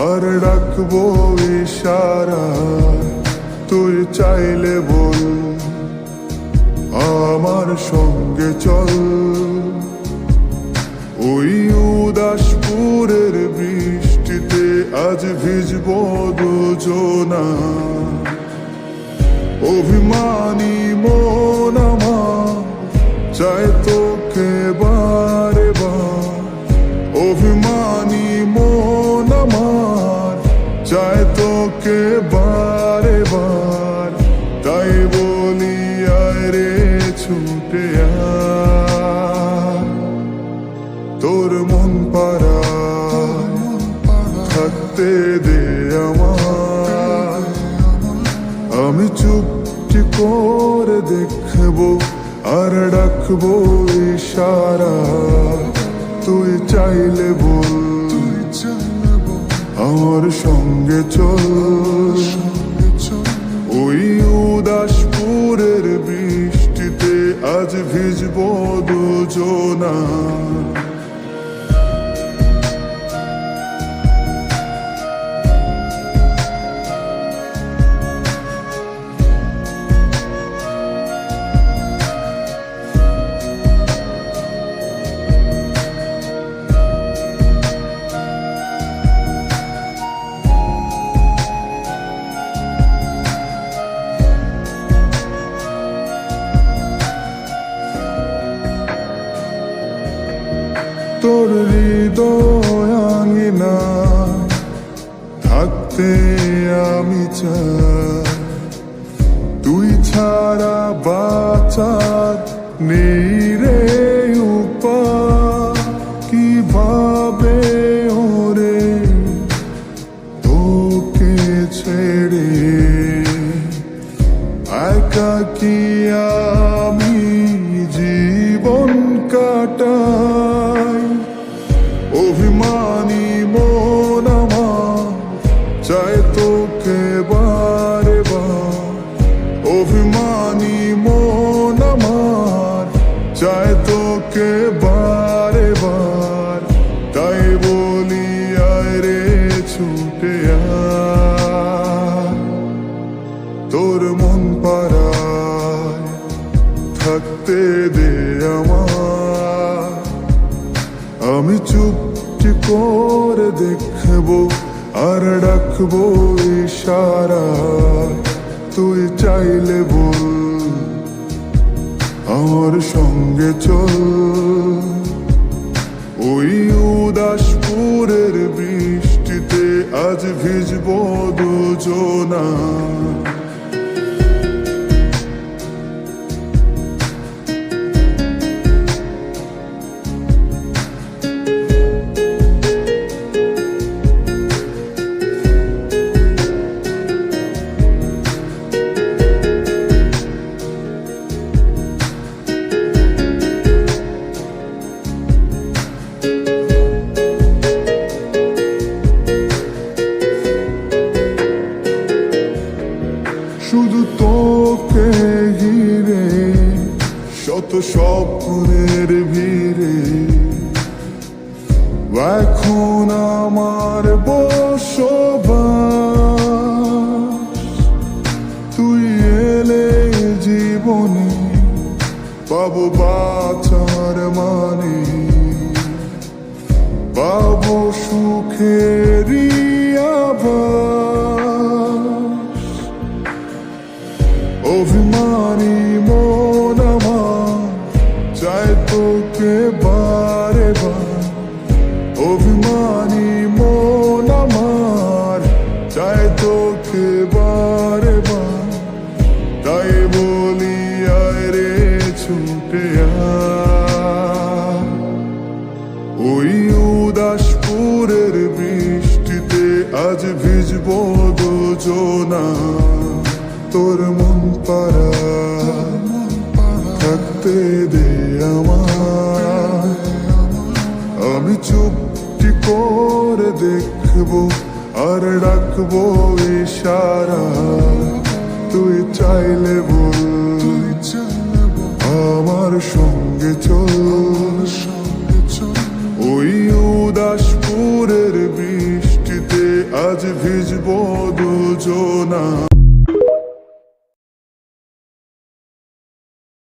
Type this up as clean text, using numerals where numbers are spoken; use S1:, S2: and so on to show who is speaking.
S1: আর ডাকবো ইশারা, তুই চাইলে বল আমার সঙ্গে চল। ওই উদাসপুরের বৃষ্টিতে আজ ভিজবো দুজনা। অভিমানী মন আমার চায় তোকে বারে বার, অভিমানী মন আমার চায় তোকে বারে বার। তাই বলি আয় রে ছুটে আয়, তোর মন পাড়ায় থাকতে দে আমায়। আমি চুপটি করে দেখবো আর ডাকবো ইশারা, তুই চাইলে বল আমার সঙ্গে চল। ওই উদাসপুরের বৃষ্টিতে আজ ভিজবো দুজনা। তোর হৃদয় আঙিনা থাকতে আমি চাই, তুই ছাড়া বাঁচার নেই রে উপায়। কিভাবে ওরে তোকে ছেড়ে একাকী আমি জীবন কাটাই। অভিমানী মন আমার চায় তোকে বারে বার, অভিমানী মন আমার চায় তোকে বারে বার। তাই বলি আয় রে ছুটে আয়, তোর মন পাড়ায় থাকতে দে আমায়। আমি চুপটি করে দেখবো আর ডাকবো ইশারা, তুই চাইলে বল আমার সঙ্গে চল। ওই উদাসপুরের বৃষ্টিতে আজ ভিজবো দুজনা। শুধু তোকে ঘিরে শত স্বপ্নের ভিড়ে, এখন আমার বসবাস। তুই এলে জীবনে পাবো বাঁচার মানে, পাবো সুখেরই আভাস। অভিমানী মন আমার চায় তোকে বারে বার, অভিমানী মন আমার চায় তোকে বারে বার। তাই বলি আয় রে ছুটে আয়, ওই উদাসপুরের বৃষ্টিতে আজ ভিজবো দুজনা। তোর মন পাড়ায় থাকতে দে আমায়। আমি চুপটি করে দেখবো আর ডাকবো ইশারা, তুই চাইলে বল আমার সঙ্গে চল। ওই উদাসপুরের বৃষ্টিতে ভিজবো দুজনা